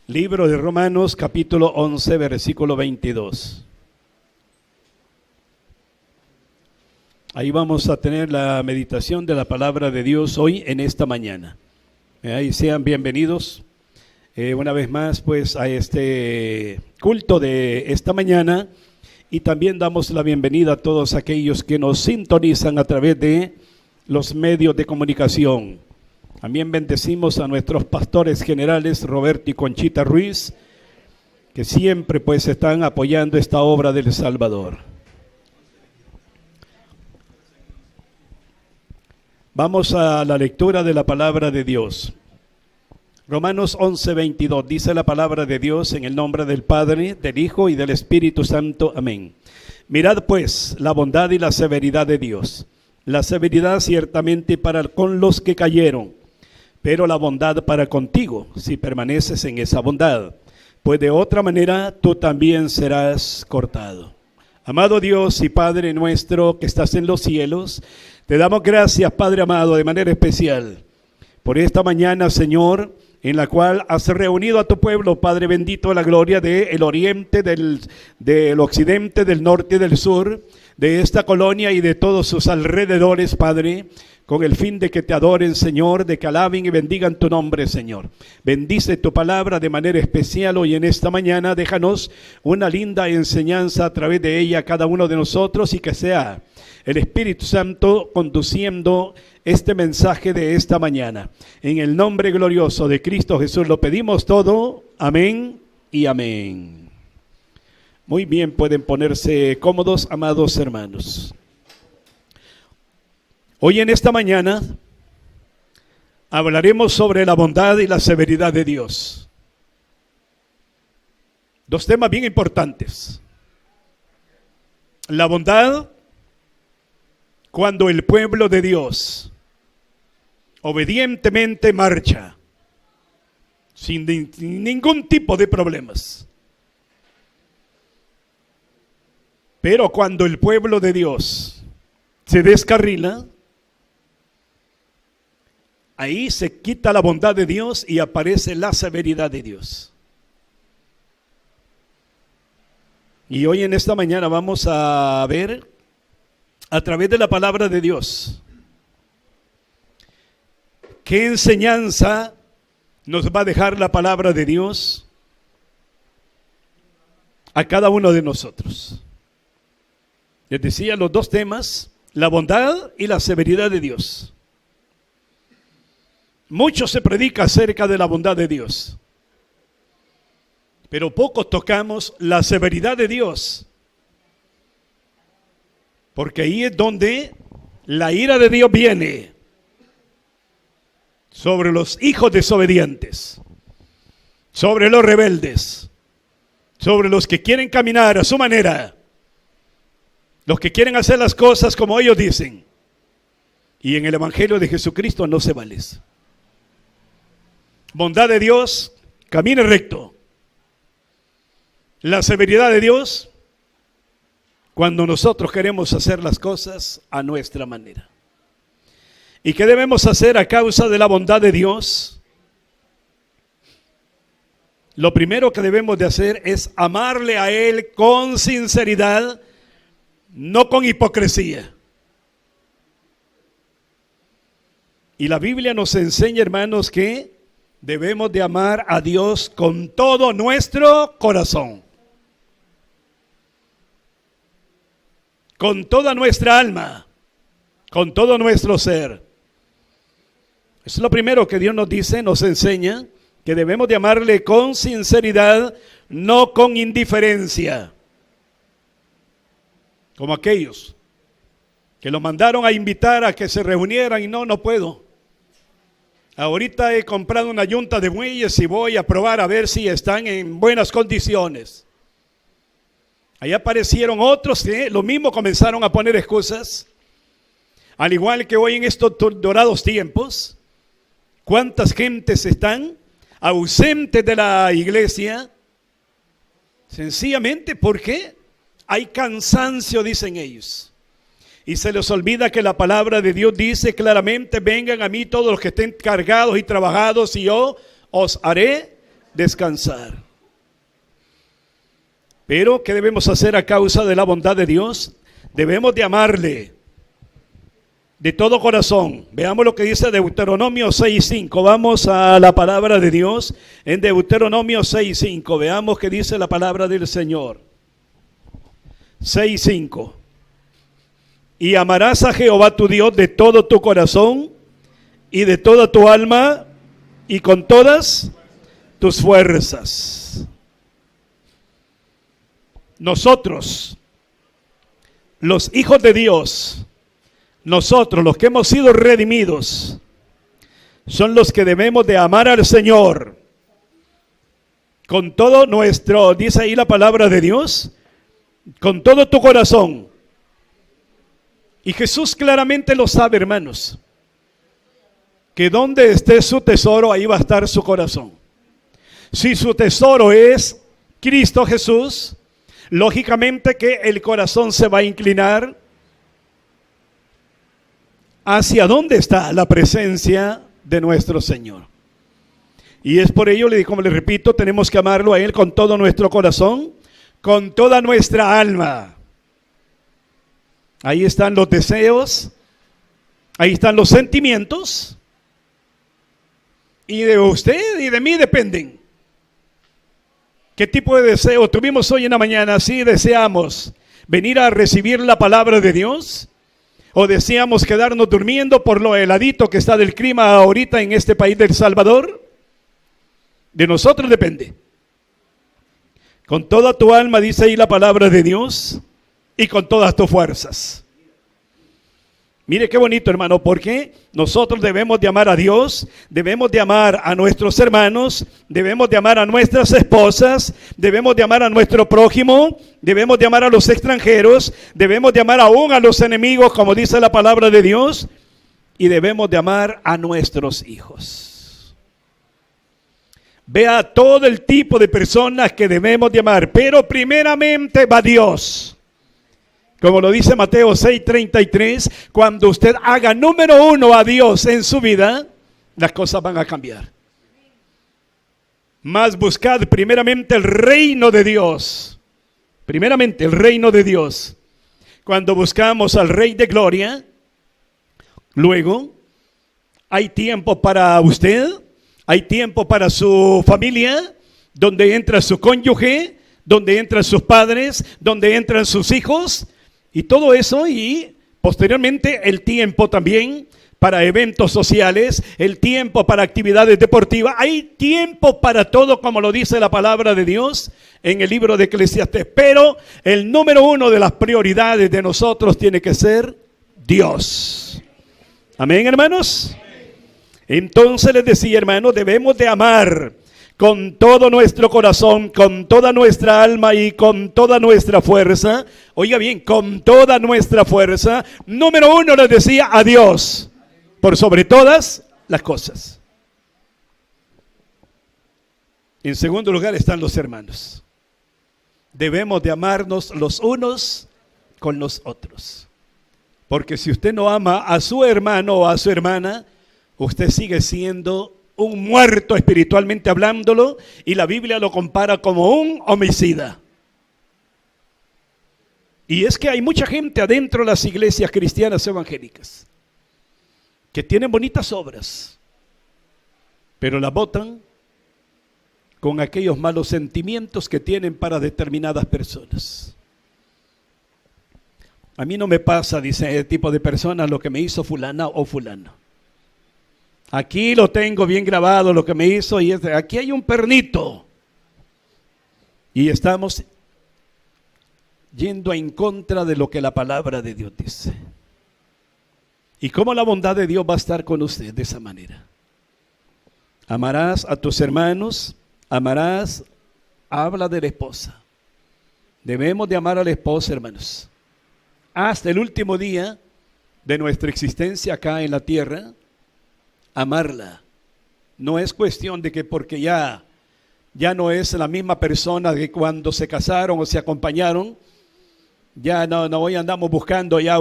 Libro de Romanos, capítulo 11, versículo 22. Ahí vamos a tener la meditación de la palabra de Dios hoy en esta mañana. Y sean bienvenidos una vez más pues a este culto de esta mañana, y también damos la bienvenida a todos aquellos que nos sintonizan a través de los medios de comunicación. También bendecimos a nuestros pastores generales Roberto y Conchita Ruiz, que siempre pues están apoyando esta obra del Salvador. Vamos a la lectura de la palabra de Dios. Romanos 11, 22, dice la palabra de Dios en el nombre del Padre, del Hijo y del Espíritu Santo. Amén. Mirad pues la bondad y la severidad de Dios. La severidad ciertamente para con los que cayeron, pero la bondad para contigo, si permaneces en esa bondad, pues de otra manera tú también serás cortado. Amado Dios y Padre nuestro que estás en los cielos, te damos gracias, Padre amado, de manera especial, por esta mañana, Señor, en la cual has reunido a tu pueblo, Padre bendito, a la gloria del oriente, del occidente, del norte y del sur, de esta colonia y de todos sus alrededores, Padre, con el fin de que te adoren, Señor, de que alaben y bendigan tu nombre, Señor. Bendice tu palabra de manera especial hoy en esta mañana. Déjanos una linda enseñanza a través de ella a cada uno de nosotros, y que sea el Espíritu Santo conduciendo este mensaje de esta mañana. En el nombre glorioso de Cristo Jesús lo pedimos todo. Amén y amén. Muy bien, pueden ponerse cómodos, amados hermanos. Hoy en esta mañana hablaremos sobre la bondad y la severidad de Dios. Dos temas bien importantes. La bondad cuando el pueblo de Dios obedientemente marcha sin ningún tipo de problemas. Pero cuando el pueblo de Dios se descarrila, ahí se quita la bondad de Dios y aparece la severidad de Dios. Y hoy en esta mañana vamos a ver a través de la palabra de Dios qué enseñanza nos va a dejar la palabra de Dios a cada uno de nosotros. Les decía los dos temas, la bondad y la severidad de Dios. Mucho se predica acerca de la bondad de Dios, pero poco tocamos la severidad de Dios, porque ahí es donde la ira de Dios viene sobre los hijos desobedientes, sobre los rebeldes, sobre los que quieren caminar a su manera, los que quieren hacer las cosas como ellos dicen. Y en el Evangelio de Jesucristo no se vale eso. Bondad de Dios, camine recto. La severidad de Dios, cuando nosotros queremos hacer las cosas a nuestra manera. ¿Y qué debemos hacer a causa de la bondad de Dios? Lo primero que debemos de hacer es amarle a Él con sinceridad, no con hipocresía. Y la Biblia nos enseña, hermanos, que debemos de amar a Dios con todo nuestro corazón, con toda nuestra alma, con todo nuestro ser. Eso es lo primero que Dios nos dice, nos enseña, que debemos de amarle con sinceridad, no con indiferencia. Como aquellos que lo mandaron a invitar a que se reunieran y no puedo. Ahorita he comprado una yunta de bueyes y voy a probar a ver si están en buenas condiciones. Ahí aparecieron otros que lo mismo comenzaron a poner excusas. Al igual que hoy en estos dorados tiempos, ¿cuántas gentes están ausentes de la iglesia? Sencillamente porque hay cansancio, dicen ellos. Y se les olvida que la palabra de Dios dice claramente: vengan a mí todos los que estén cargados y trabajados y yo os haré descansar. Pero, ¿qué debemos hacer a causa de la bondad de Dios? Debemos de amarle de todo corazón. Veamos lo que dice Deuteronomio 6:5. Vamos a la palabra de Dios en Deuteronomio 6:5. Veamos qué dice la palabra del Señor. 6:5. Y amarás a Jehová tu Dios de todo tu corazón y de toda tu alma y con todas tus fuerzas. Nosotros, los hijos de Dios, nosotros los que hemos sido redimidos, son los que debemos de amar al Señor con todo nuestro, dice ahí la palabra de Dios, con todo tu corazón. Y Jesús claramente lo sabe, hermanos, que donde esté su tesoro, ahí va a estar su corazón. Si su tesoro es Cristo Jesús, lógicamente que el corazón se va a inclinar hacia dónde está la presencia de nuestro Señor. Y es por ello, como le repito, tenemos que amarlo a Él con todo nuestro corazón, con toda nuestra alma. Ahí están los deseos, ahí están los sentimientos, y de usted y de mí dependen. ¿Qué tipo de deseo tuvimos hoy en la mañana? ¿Sí deseamos venir a recibir la palabra de Dios? ¿O deseamos quedarnos durmiendo por lo heladito que está del clima ahorita en este país del Salvador? De nosotros depende. Con toda tu alma, dice ahí la palabra de Dios, y con todas tus fuerzas. Mire qué bonito, hermano, porque nosotros debemos de amar a Dios, debemos de amar a nuestros hermanos, debemos de amar a nuestras esposas, debemos de amar a nuestro prójimo, debemos de amar a los extranjeros, debemos de amar aún a los enemigos, como dice la palabra de Dios, y debemos de amar a nuestros hijos. Vea todo el tipo de personas que debemos de amar, pero primeramente va Dios. Como lo dice Mateo 6:33, cuando usted haga número uno a Dios en su vida, las cosas van a cambiar. Mas buscad primeramente el reino de Dios. Primeramente el reino de Dios. Cuando buscamos al Rey de Gloria, luego hay tiempo para usted, hay tiempo para su familia, donde entra su cónyuge, donde entran sus padres, donde entran sus hijos, y todo eso, y posteriormente el tiempo también para eventos sociales, el tiempo para actividades deportivas. Hay tiempo para todo, como lo dice la palabra de Dios en el libro de Eclesiastés. Pero el número uno de las prioridades de nosotros tiene que ser Dios. Amén, hermanos. Entonces les decía, hermanos, debemos de amar con todo nuestro corazón, con toda nuestra alma y con toda nuestra fuerza. Oiga bien, con toda nuestra fuerza. Número uno, les decía, a Dios, por sobre todas las cosas. En segundo lugar están los hermanos. Debemos de amarnos los unos con los otros. Porque si usted no ama a su hermano o a su hermana, usted sigue siendo un muerto espiritualmente hablándolo, y la Biblia lo compara como un homicida. Y es que hay mucha gente adentro de las iglesias cristianas evangélicas que tienen bonitas obras, pero las botan con aquellos malos sentimientos que tienen para determinadas personas. A mí no me pasa, dice el tipo de personas, lo que me hizo fulana o fulano. Aquí lo tengo bien grabado, lo que me hizo, y aquí hay un pernito. Y estamos yendo en contra de lo que la palabra de Dios dice. ¿Y cómo la bondad de Dios va a estar con usted de esa manera? Amarás a tus hermanos, amarás, habla de la esposa. Debemos de amar a la esposa, hermanos. Hasta el último día de nuestra existencia acá en la tierra, amarla. No es cuestión de que porque ya no es la misma persona que cuando se casaron o se acompañaron, ya no hoy andamos buscando ya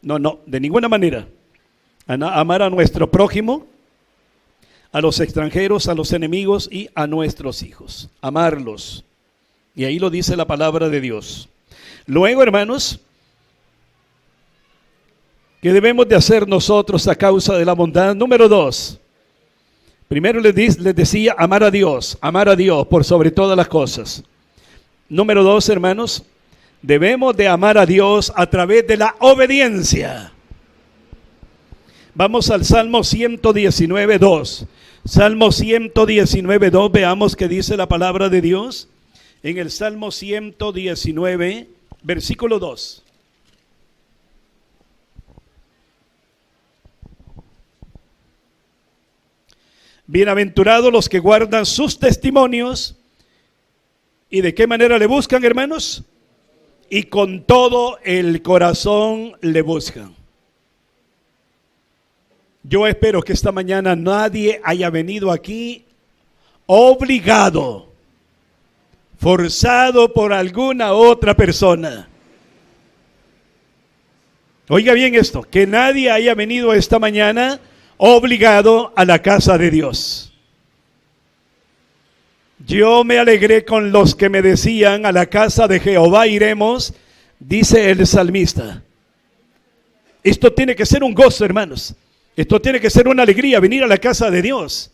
no, de ninguna manera. Amar a nuestro prójimo, a los extranjeros, a los enemigos y a nuestros hijos. Amarlos. Y ahí lo dice la palabra de Dios. Luego, hermanos, ¿qué debemos de hacer nosotros a causa de la bondad? Número 2. Primero les decía amar a Dios por sobre todas las cosas. Número 2, hermanos, debemos de amar a Dios a través de la obediencia. Vamos al Salmo 119:2. Salmo 119:2, veamos qué dice la palabra de Dios. En el Salmo 119, versículo 2. Bienaventurados los que guardan sus testimonios. ¿Y de qué manera le buscan, hermanos? Y con todo el corazón le buscan. Yo espero que esta mañana nadie haya venido aquí obligado, forzado por alguna otra persona. Oiga bien esto, que nadie haya venido esta mañana obligado a la casa de Dios. Yo me alegré con los que me decían, a la casa de Jehová iremos, dice el salmista. Esto tiene que ser un gozo, hermanos. Esto tiene que ser una alegría, venir a la casa de Dios.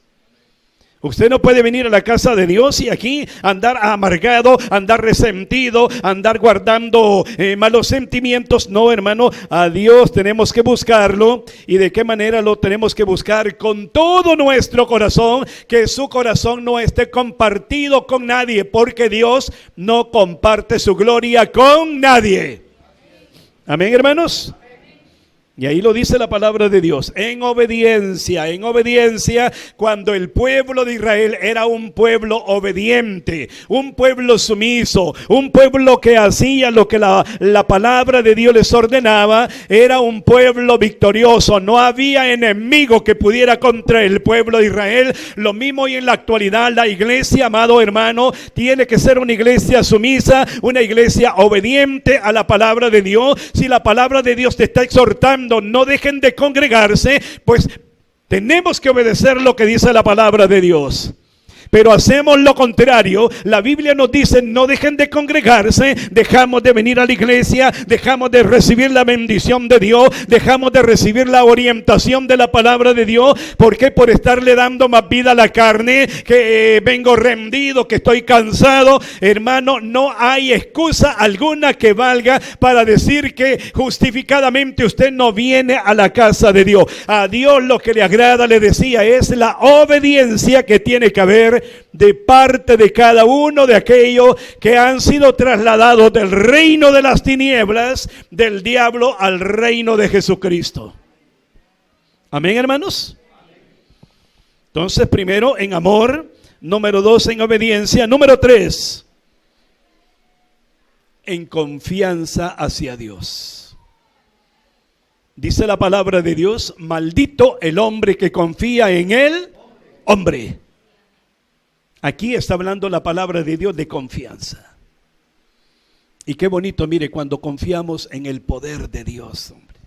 Usted no puede venir a la casa de Dios y aquí andar amargado, andar resentido, andar guardando malos sentimientos. No, hermano, a Dios tenemos que buscarlo. ¿Y de qué manera lo tenemos que buscar? Con todo nuestro corazón, que su corazón no esté compartido con nadie, porque Dios no comparte su gloria con nadie. Amén, hermanos. Y ahí lo dice la palabra de Dios, en obediencia, cuando el pueblo de Israel era un pueblo obediente, un pueblo sumiso, un pueblo que hacía lo que la palabra de Dios les ordenaba, era un pueblo victorioso. No había enemigo que pudiera contra el pueblo de Israel. Lo mismo hoy en la actualidad, la iglesia, amado hermano, tiene que ser una iglesia sumisa, una iglesia obediente a la palabra de Dios. Si la palabra de Dios te está exhortando, no dejen de congregarse, pues tenemos que obedecer lo que dice la palabra de Dios. Pero hacemos lo contrario. La Biblia nos dice, no dejen de congregarse, dejamos de venir a la iglesia, dejamos de recibir la bendición de Dios, dejamos de recibir la orientación de la palabra de Dios. ¿Por qué? Por estarle dando más vida a la carne, que vengo rendido, que estoy cansado. Hermano, no hay excusa alguna que valga para decir que justificadamente usted no viene a la casa de Dios. A Dios lo que le agrada, le decía, es la obediencia que tiene que haber de parte de cada uno de aquellos que han sido trasladados del reino de las tinieblas, del diablo, al reino de Jesucristo. Amén, hermanos. Entonces, primero en amor, número 2 en obediencia, número 3 en confianza hacia Dios. Dice la palabra de Dios, maldito el hombre que confía en el hombre. Aquí está hablando la palabra de Dios de confianza. Y qué bonito, mire, cuando confiamos en el poder de Dios, hombre.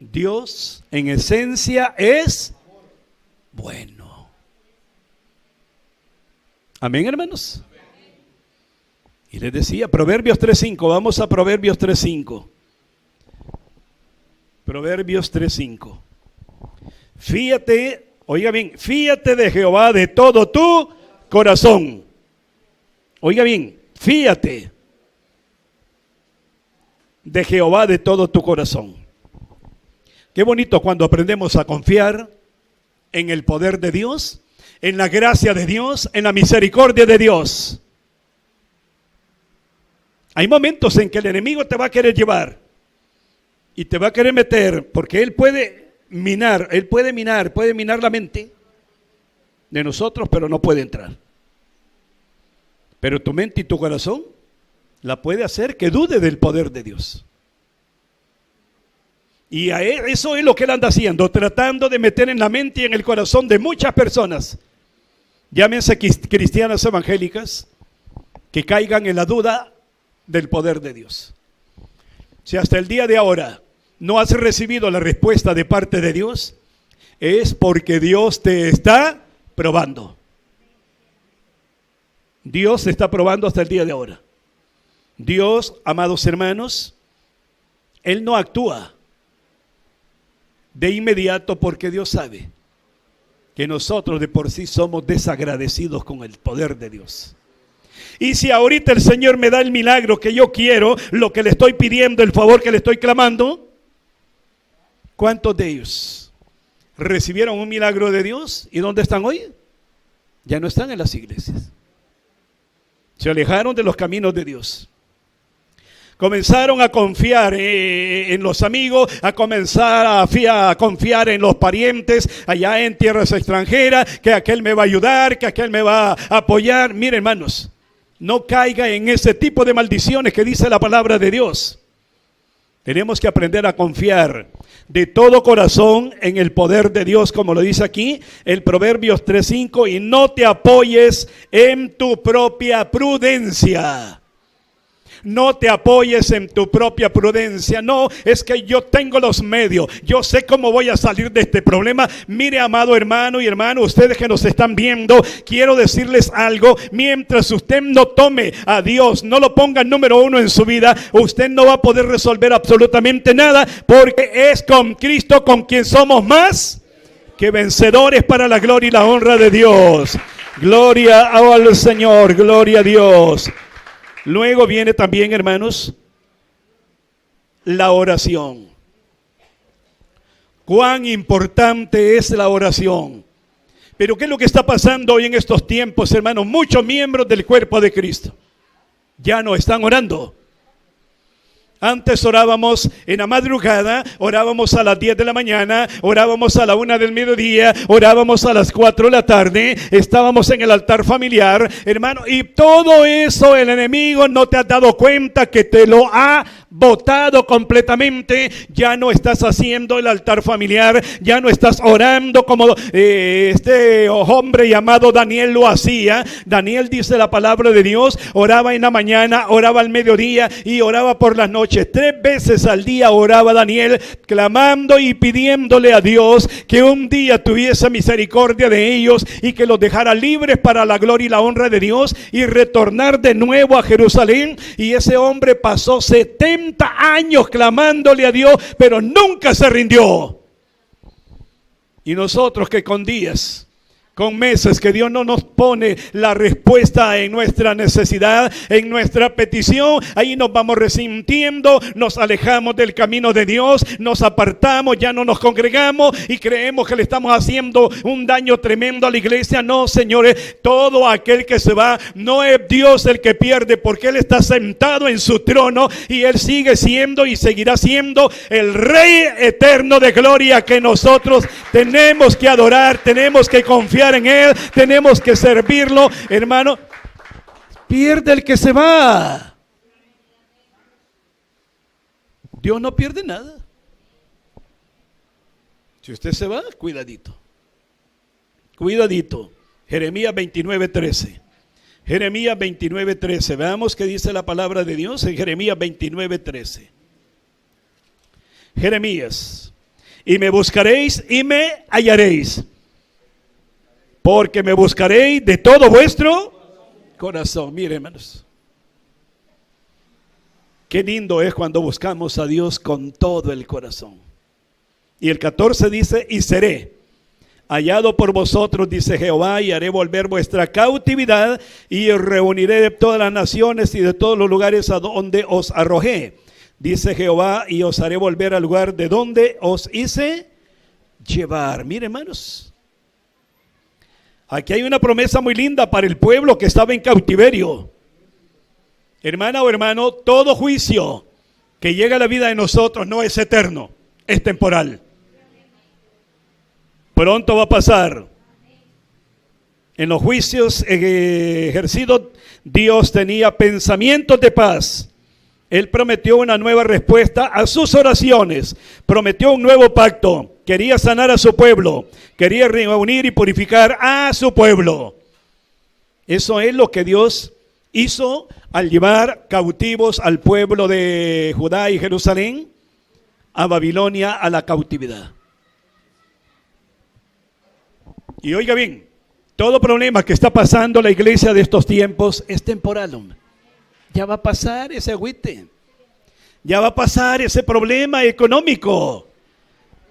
Dios en esencia es bueno. Amén, hermanos. Y les decía, Proverbios 3:5, vamos a Proverbios 3:5. Proverbios 3:5. Fíjate. Oiga bien, fíate de Jehová de todo tu corazón. Oiga bien, fíate de Jehová de todo tu corazón. Qué bonito cuando aprendemos a confiar en el poder de Dios, en la gracia de Dios, en la misericordia de Dios. Hay momentos en que el enemigo te va a querer llevar y te va a querer meter, porque él puede minar la mente de nosotros, pero no puede entrar. Pero tu mente y tu corazón la puede hacer que dude del poder de Dios. Y a él, eso es lo que él anda haciendo, tratando de meter en la mente y en el corazón de muchas personas, llámense cristianas evangélicas, que caigan en la duda del poder de Dios. Si hasta el día de ahora no has recibido la respuesta de parte de Dios, es porque Dios te está probando. Dios se está probando hasta el día de ahora. Dios, amados hermanos, Él no actúa de inmediato porque Dios sabe que nosotros de por sí somos desagradecidos con el poder de Dios. Y si ahorita el Señor me da el milagro que yo quiero, lo que le estoy pidiendo, el favor que le estoy clamando, ¿cuántos de ellos recibieron un milagro de Dios? ¿Y dónde están hoy? Ya no están en las iglesias. Se alejaron de los caminos de Dios. Comenzaron a confiar en los amigos, a comenzar a confiar en los parientes allá en tierras extranjeras, que aquel me va a ayudar, que aquel me va a apoyar. Miren, hermanos, no caiga en ese tipo de maldiciones que dice la palabra de Dios. Tenemos que aprender a confiar de todo corazón en el poder de Dios, como lo dice aquí el Proverbios 3:5, y no te apoyes en tu propia prudencia. No te apoyes en tu propia prudencia. No, es que yo tengo los medios. Yo sé cómo voy a salir de este problema. Mire, amado hermano y hermano, ustedes que nos están viendo, quiero decirles algo. Mientras usted no tome a Dios, no lo ponga número uno en su vida, usted no va a poder resolver absolutamente nada, porque es con Cristo con quien somos más que vencedores para la gloria y la honra de Dios. Gloria al Señor, gloria a Dios. Luego viene también, hermanos, la oración. Cuán importante es la oración. Pero ¿qué es lo que está pasando hoy en estos tiempos, hermanos? Muchos miembros del cuerpo de Cristo ya no están orando. Antes orábamos en la madrugada, orábamos a las 10 de la mañana, orábamos a la 1 del mediodía, orábamos a las 4 de la tarde, estábamos en el altar familiar, hermano, y todo eso el enemigo no te ha dado cuenta que te lo ha botado completamente. Ya no estás haciendo el altar familiar, ya no estás orando como este hombre llamado Daniel lo hacía. Daniel, dice la palabra de Dios, oraba en la mañana, oraba al mediodía y oraba por las noches. 3 veces al día oraba Daniel, clamando y pidiéndole a Dios que un día tuviese misericordia de ellos y que los dejara libres para la gloria y la honra de Dios y retornar de nuevo a Jerusalén. Y ese hombre pasó 70 años clamándole a Dios, pero nunca se rindió. Y nosotros que con días, con meses que Dios no nos pone la respuesta en nuestra necesidad, en nuestra petición, ahí nos vamos resintiendo, nos alejamos del camino de Dios, nos apartamos, ya no nos congregamos y creemos que le estamos haciendo un daño tremendo a la iglesia. No, señores, todo aquel que se va, no es Dios el que pierde, porque Él está sentado en su trono y Él sigue siendo y seguirá siendo el Rey eterno de gloria que nosotros tenemos que adorar, tenemos que confiar en Él, tenemos que servirlo, hermano. Pierde el que se va. Dios no pierde nada. Si usted se va, cuidadito. Cuidadito. Jeremías 29:13. Jeremías 29:13. Veamos qué dice la palabra de Dios en Jeremías 29:13. Jeremías: y me buscaréis y me hallaréis, porque me buscaréis de todo vuestro corazón. Miren, hermanos, qué lindo es cuando buscamos a Dios con todo el corazón. Y el 14 dice: y seré hallado por vosotros, dice Jehová, y haré volver vuestra cautividad, y os reuniré de todas las naciones y de todos los lugares a donde os arrojé, dice Jehová, y os haré volver al lugar de donde os hice llevar. Miren, hermanos, aquí hay una promesa muy linda para el pueblo que estaba en cautiverio. Hermana o hermano, todo juicio que llega a la vida de nosotros no es eterno, es temporal. Pronto va a pasar. En los juicios ejercidos, Dios tenía pensamientos de paz. Él prometió una nueva respuesta a sus oraciones, prometió un nuevo pacto, quería sanar a su pueblo, quería reunir y purificar a su pueblo. Eso es lo que Dios hizo al llevar cautivos al pueblo de Judá y Jerusalén a Babilonia, a la cautividad. Y oiga bien, todo problema que está pasando la iglesia de estos tiempos es temporal, hombre. Ya va a pasar ese agüite. Ya va a pasar ese problema económico.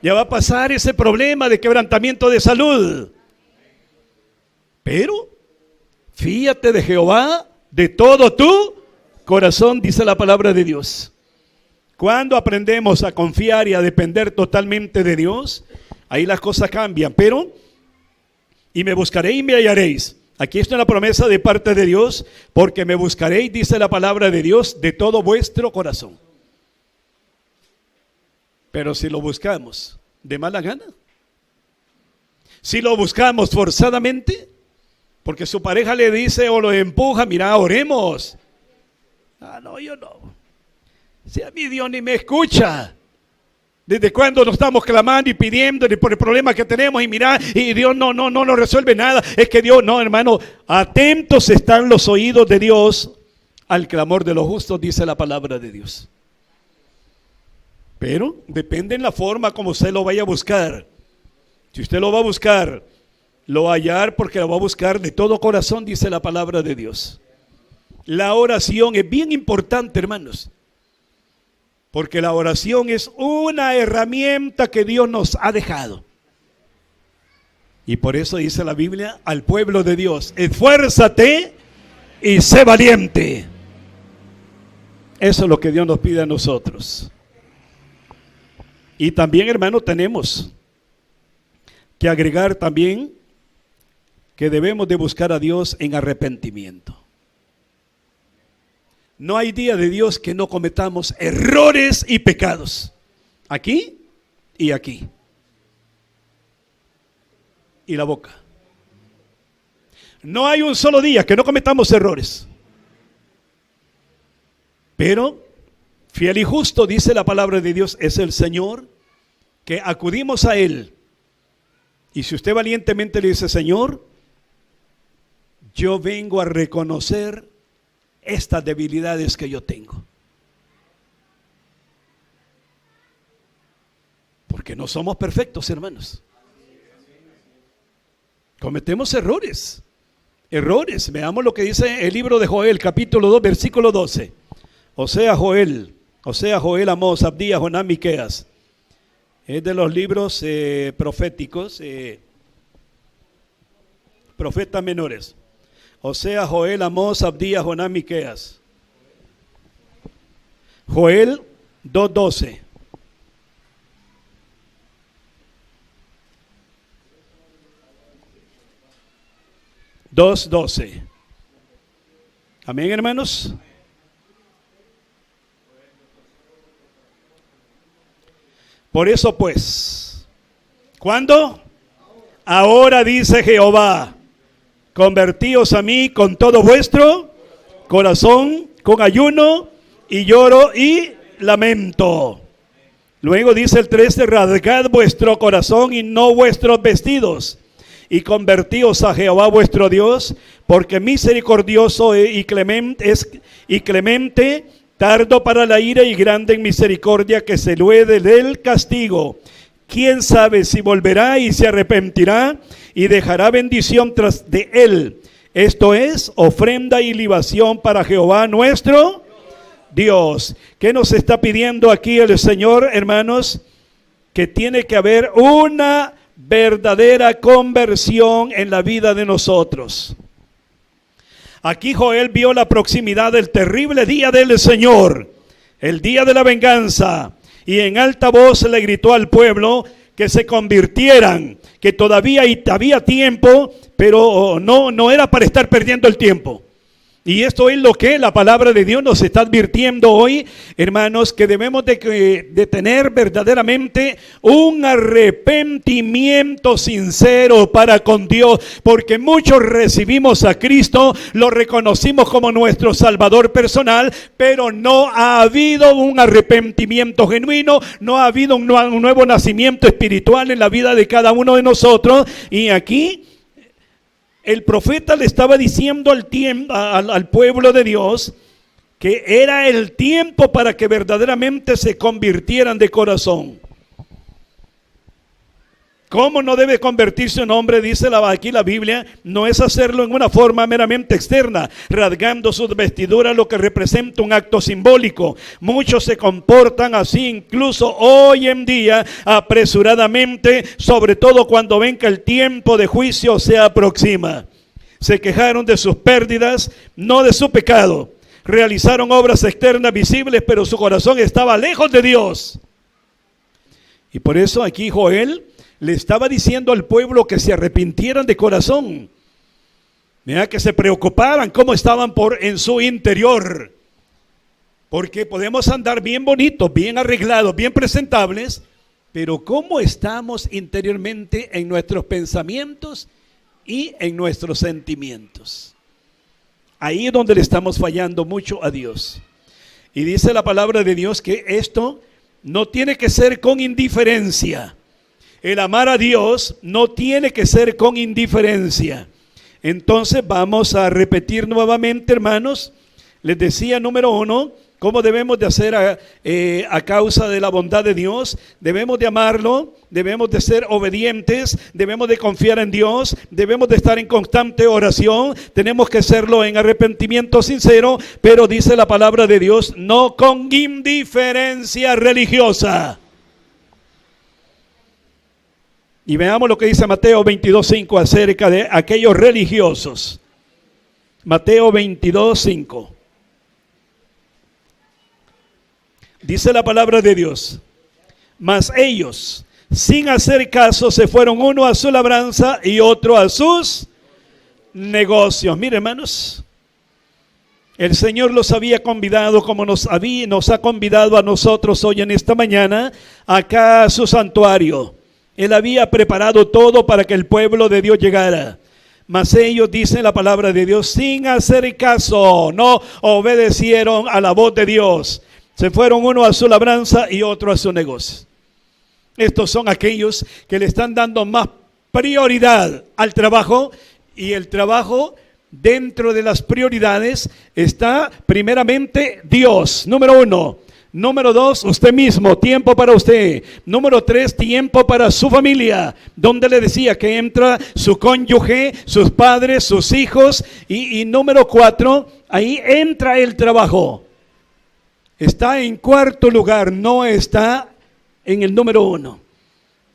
Ya va a pasar ese problema de quebrantamiento de salud. Pero fíate de Jehová de todo tu corazón, dice la palabra de Dios. Cuando aprendemos a confiar y a depender totalmente de Dios, ahí las cosas cambian. Pero, y me buscaréis y me hallaréis. Aquí está la promesa de parte de Dios, porque me buscaréis, dice la palabra de Dios, de todo vuestro corazón. Pero si lo buscamos de mala gana, si lo buscamos forzadamente, porque su pareja le dice o lo empuja, mira, oremos. Ah, no, yo no. Si a mí Dios ni me escucha. ¿Desde cuándo nos estamos clamando y pidiéndole por el problema que tenemos y mira, y Dios no nos resuelve nada? Es que Dios, no, hermano, atentos están los oídos de Dios al clamor de los justos, dice la palabra de Dios. Pero depende en la forma como usted lo vaya a buscar. Si usted lo va a buscar, lo va a hallar porque lo va a buscar de todo corazón, dice la palabra de Dios. La oración es bien importante, hermanos. Porque la oración es una herramienta que Dios nos ha dejado. Y por eso dice la Biblia al pueblo de Dios: esfuérzate y sé valiente. Eso es lo que Dios nos pide a nosotros. Y también, hermano, tenemos que agregar también que debemos de buscar a Dios en arrepentimiento. No hay día de Dios que no cometamos errores y pecados. Aquí y aquí. Y la boca. No hay un solo día que no cometamos errores. Pero fiel y justo, dice la palabra de Dios, es el Señor, que acudimos a Él. Y si usted valientemente le dice: Señor, yo vengo a reconocer estas debilidades que yo tengo. Porque no somos perfectos, hermanos. Cometemos errores. Veamos lo que dice el libro de Joel, capítulo 2, versículo 12. Osea, Joel, Amós, Abdías, Jonás, Miqueas. Es de los libros proféticos, profetas menores. Osea, Joel, Amós, Abdías, Jonás, Miqueas. Joel 2:12. Amén, hermanos. Por eso pues, ¿cuándo? Ahora dice Jehová: convertíos a mí con todo vuestro corazón, con ayuno y lloro y lamento. Luego dice el 13: rasgad vuestro corazón y no vuestros vestidos, y convertíos a Jehová vuestro Dios, porque misericordioso y clemente, tardo para la ira y grande en misericordia, que se luede del castigo. ¿Quién sabe si volverá y se arrepentirá y dejará bendición tras de él? Esto es ofrenda y libación para Jehová nuestro Dios. ¿Qué nos está pidiendo aquí el Señor, hermanos? Que tiene que haber una verdadera conversión en la vida de nosotros. Aquí Joel vio la proximidad del terrible día del Señor, el día de la venganza, y en alta voz le gritó al pueblo que se convirtieran, que todavía había tiempo, pero no era para estar perdiendo el tiempo. Y esto es lo que la palabra de Dios nos está advirtiendo hoy, hermanos, que debemos de tener verdaderamente un arrepentimiento sincero para con Dios, porque muchos recibimos a Cristo, lo reconocimos como nuestro Salvador personal, pero no ha habido un arrepentimiento genuino, no ha habido un nuevo nacimiento espiritual en la vida de cada uno de nosotros. Y aquí el profeta le estaba diciendo al pueblo de Dios que era el tiempo para que verdaderamente se convirtieran de corazón. ¿Cómo no debe convertirse un hombre? Dice aquí la Biblia, no es hacerlo en una forma meramente externa, rasgando sus vestiduras, lo que representa un acto simbólico. Muchos se comportan así incluso hoy en día, apresuradamente, sobre todo cuando ven que el tiempo de juicio se aproxima. Se quejaron de sus pérdidas, no de su pecado. Realizaron obras externas visibles, pero su corazón estaba lejos de Dios. Y por eso aquí Joel le estaba diciendo al pueblo que se arrepintieran de corazón. Mira, que se preocuparan cómo estaban en su interior. Porque podemos andar bien bonitos, bien arreglados, bien presentables, pero cómo estamos interiormente en nuestros pensamientos y en nuestros sentimientos. Ahí es donde le estamos fallando mucho a Dios. Y dice la palabra de Dios que esto no tiene que ser con indiferencia. El amar a Dios no tiene que ser con indiferencia. Entonces vamos a repetir nuevamente, hermanos. Les decía, número 1, cómo debemos de hacer a causa de la bondad de Dios. Debemos de amarlo, debemos de ser obedientes, debemos de confiar en Dios, debemos de estar en constante oración, tenemos que hacerlo en arrepentimiento sincero, pero dice la palabra de Dios, no con indiferencia religiosa. Y veamos lo que dice Mateo 22:5 acerca de aquellos religiosos. Mateo 22:5. Dice la palabra de Dios, mas ellos, sin hacer caso, se fueron uno a su labranza y otro a sus negocios. Mire, hermanos, el Señor los había convidado, como nos ha convidado a nosotros hoy en esta mañana, acá a su santuario. Él había preparado todo para que el pueblo de Dios llegara. Mas ellos, dice la palabra de Dios, sin hacer caso, no obedecieron a la voz de Dios. Se fueron uno a su labranza y otro a su negocio. Estos son aquellos que le están dando más prioridad al trabajo, y el trabajo, dentro de las prioridades está primeramente Dios, número 1. Número 2, usted mismo, tiempo para usted. Número 3, tiempo para su familia, donde le decía que entra su cónyuge, sus padres, sus hijos. Y número 4, ahí entra el trabajo. Está en cuarto lugar, no está en el número 1.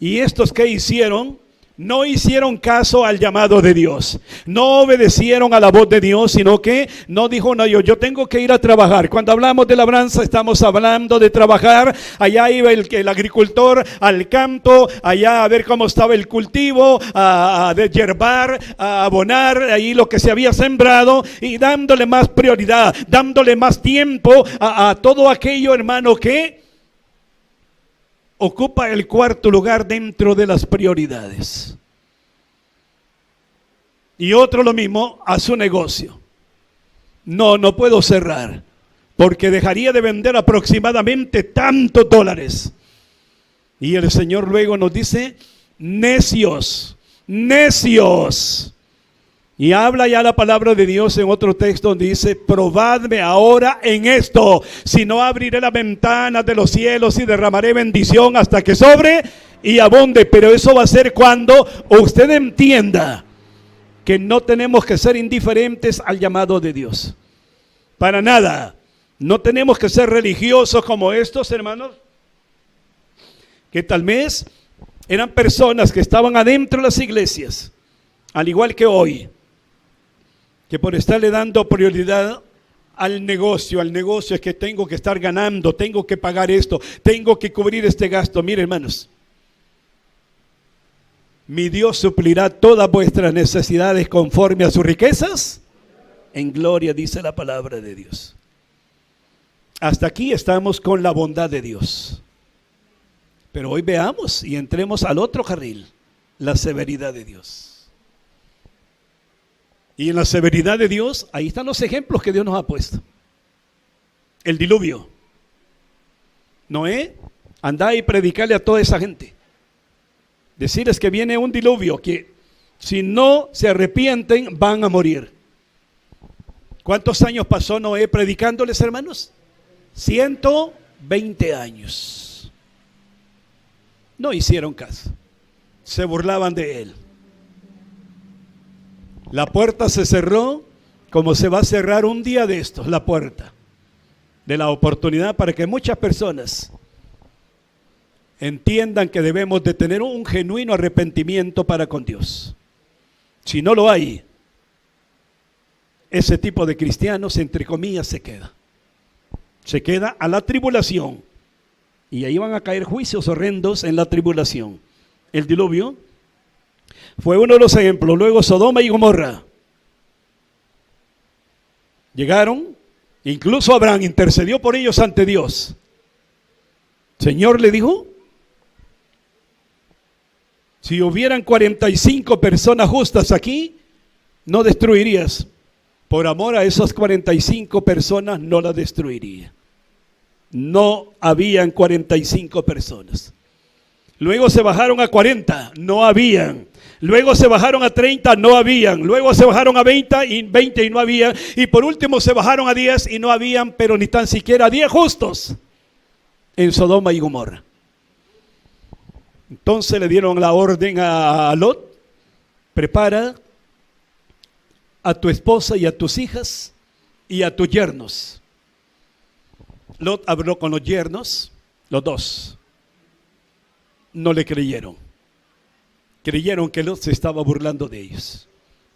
¿Y estos qué hicieron? No hicieron caso al llamado de Dios, no obedecieron a la voz de Dios, sino que no dijo, no, yo tengo que ir a trabajar. Cuando hablamos de labranza estamos hablando de trabajar. Allá iba el agricultor al campo, allá a ver cómo estaba el cultivo, a deshiervar, a abonar ahí lo que se había sembrado, y dándole más prioridad, dándole más tiempo a todo aquello, hermano, que ocupa el cuarto lugar dentro de las prioridades. Y otro lo mismo a su negocio. No puedo cerrar, porque dejaría de vender aproximadamente tantos dólares. Y el Señor luego nos dice, necios, necios. Y habla ya la palabra de Dios en otro texto donde dice, probadme ahora en esto, si no abriré las ventanas de los cielos y derramaré bendición hasta que sobre y abunde. Pero eso va a ser cuando usted entienda que no tenemos que ser indiferentes al llamado de Dios. Para nada. No tenemos que ser religiosos como estos, hermanos, que tal vez eran personas que estaban adentro de las iglesias, al igual que hoy, que por estarle dando prioridad al negocio es que tengo que estar ganando, tengo que pagar esto, tengo que cubrir este gasto. Mire, hermanos, mi Dios suplirá todas vuestras necesidades conforme a sus riquezas en gloria, dice la palabra de Dios. Hasta aquí estamos con la bondad de Dios. Pero hoy veamos y entremos al otro carril, la severidad de Dios. Y en la severidad de Dios, ahí están los ejemplos que Dios nos ha puesto. El diluvio. Noé, andá y predicarle a toda esa gente. Decirles que viene un diluvio, que si no se arrepienten van a morir. ¿Cuántos años pasó Noé predicándoles, hermanos? 120 años. No hicieron caso. se burlaban de él. La puerta se cerró como se va a cerrar un día de estos, la puerta de la oportunidad para que muchas personas entiendan que debemos de tener un genuino arrepentimiento para con Dios. Si no lo hay, ese tipo de cristianos, entre comillas, se queda a la tribulación, y ahí van a caer juicios horrendos en la tribulación. El diluvio fue uno de los ejemplos. Luego Sodoma y Gomorra llegaron, incluso Abraham intercedió por ellos ante Dios. Señor le dijo, si hubieran 45 personas justas aquí, no destruirías. Por amor a esas 45 personas no las destruiría. No habían 45 personas. Luego se bajaron a 40, no habían. Luego se bajaron a 30, no habían. Luego se bajaron a 20 y no habían. Y por último se bajaron a 10 y no habían, pero ni tan siquiera 10 justos en Sodoma y Gomorra. Entonces le dieron la orden a Lot: prepara a tu esposa y a tus hijas y a tus yernos. Lot habló con los yernos, los dos. No le creyeron. Creyeron que Lot se estaba burlando de ellos.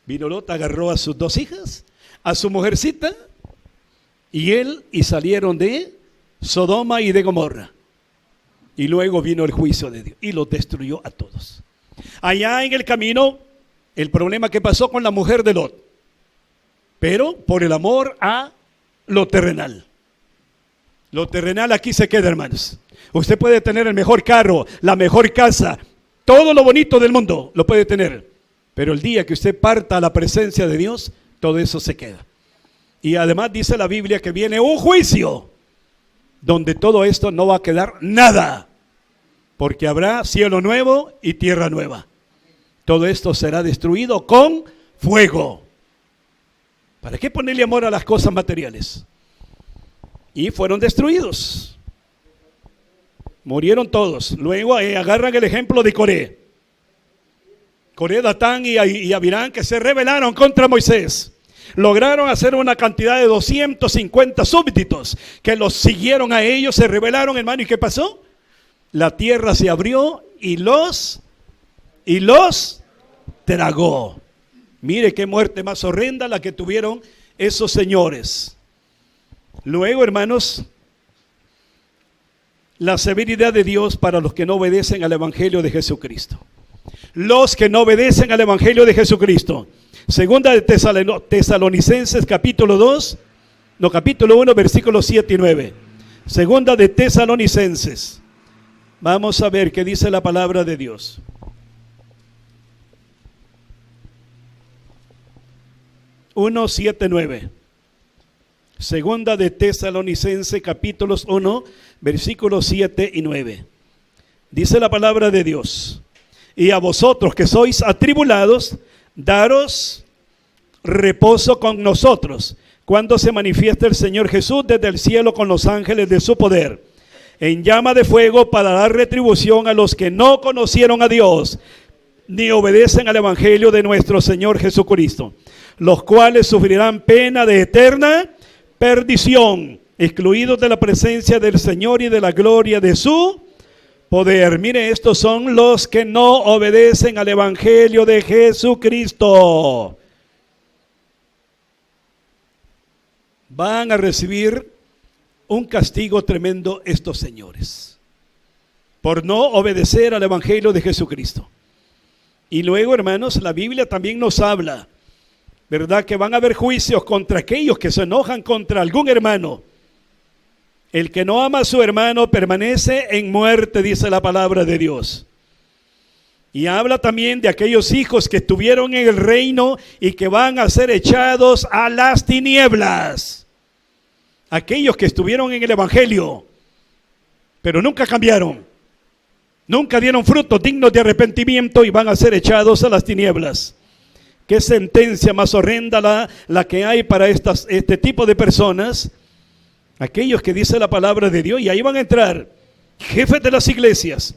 Vino Lot, agarró a sus dos hijas, a su mujercita, y salieron de Sodoma y de Gomorra. Y luego vino el juicio de Dios y los destruyó a todos. Allá en el camino, el problema que pasó con la mujer de Lot, pero por el amor a lo terrenal. Lo terrenal aquí se queda, hermanos. Usted puede tener el mejor carro, la mejor casa, todo lo bonito del mundo lo puede tener, pero el día que usted parta a la presencia de Dios, todo eso se queda. Y además dice la Biblia que viene un juicio donde todo esto no va a quedar nada, porque habrá cielo nuevo y tierra nueva. Todo esto será destruido con fuego. ¿Para qué ponerle amor a las cosas materiales? Y fueron destruidos. Murieron todos. Luego agarran el ejemplo de Coré. Coré, Datán y Abirán, que se rebelaron contra Moisés. Lograron hacer una cantidad de 250 súbditos que los siguieron a ellos, se rebelaron, hermano. ¿Y qué pasó? La tierra se abrió y los tragó. Mire qué muerte más horrenda la que tuvieron esos señores. Luego, hermanos, la severidad de Dios para los que no obedecen al Evangelio de Jesucristo. Los que no obedecen al Evangelio de Jesucristo. Segunda de Tesalonicenses capítulo 1, versículos 7 y 9. Segunda de Tesalonicenses. Vamos a ver qué dice la palabra de Dios. Uno, 7, 9. Segunda de Tesalonicenses capítulos 1, versículos 7 y 9. Dice la palabra de Dios: y a vosotros que sois atribulados, daros reposo con nosotros, cuando se manifieste el Señor Jesús desde el cielo con los ángeles de su poder, en llama de fuego, para dar retribución a los que no conocieron a Dios, ni obedecen al Evangelio de nuestro Señor Jesucristo, los cuales sufrirán pena de eterna perdición, excluidos de la presencia del Señor y de la gloria de su poder. Mire, estos son los que no obedecen al Evangelio de Jesucristo. Van a recibir un castigo tremendo estos señores por no obedecer al Evangelio de Jesucristo. Y luego, hermanos, la Biblia también nos habla, ¿verdad?, que van a haber juicios contra aquellos que se enojan contra algún hermano. El que no ama a su hermano permanece en muerte, dice la palabra de Dios. Y habla también de aquellos hijos que estuvieron en el reino y que van a ser echados a las tinieblas. Aquellos que estuvieron en el Evangelio, pero nunca cambiaron, nunca dieron frutos dignos de arrepentimiento y van a ser echados a las tinieblas. Qué sentencia más horrenda la que hay para este tipo de personas. Aquellos que dice la palabra de Dios, y ahí van a entrar jefes de las iglesias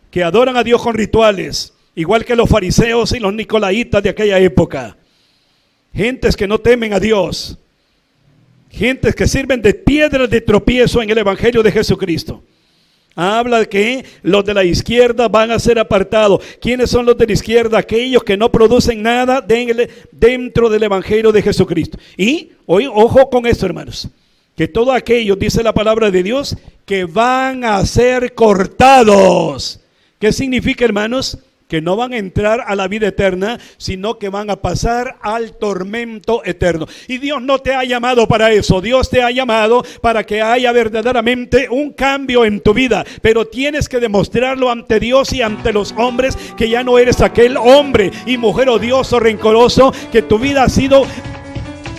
que adoran a Dios con rituales, igual que los fariseos y los nicolaitas de aquella época. Gentes que no temen a Dios, gentes que sirven de piedras de tropiezo en el Evangelio de Jesucristo. Habla de que los de la izquierda van a ser apartados. ¿Quiénes son los de la izquierda? Aquellos que no producen nada dentro del Evangelio de Jesucristo. Y hoy, ojo con esto, hermanos, que todos aquellos, dice la palabra de Dios, que van a ser cortados. ¿Qué significa, hermanos? Que no van a entrar a la vida eterna, sino que van a pasar al tormento eterno. Y Dios no te ha llamado para eso. Dios te ha llamado para que haya verdaderamente un cambio en tu vida. Pero tienes que demostrarlo ante Dios y ante los hombres, que ya no eres aquel hombre y mujer odioso, rencoroso, que tu vida ha sido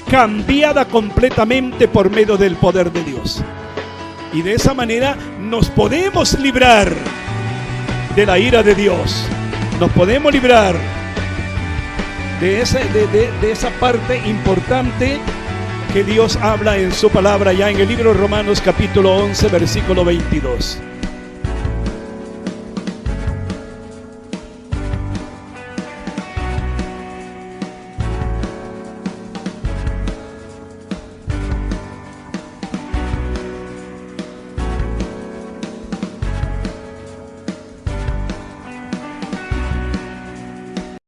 cambiada completamente por medio del poder de Dios. Y de esa manera nos podemos librar de la ira de Dios. Nos podemos librar de esa parte importante que Dios habla en su palabra ya en el libro de Romanos capítulo 11 versículo 22.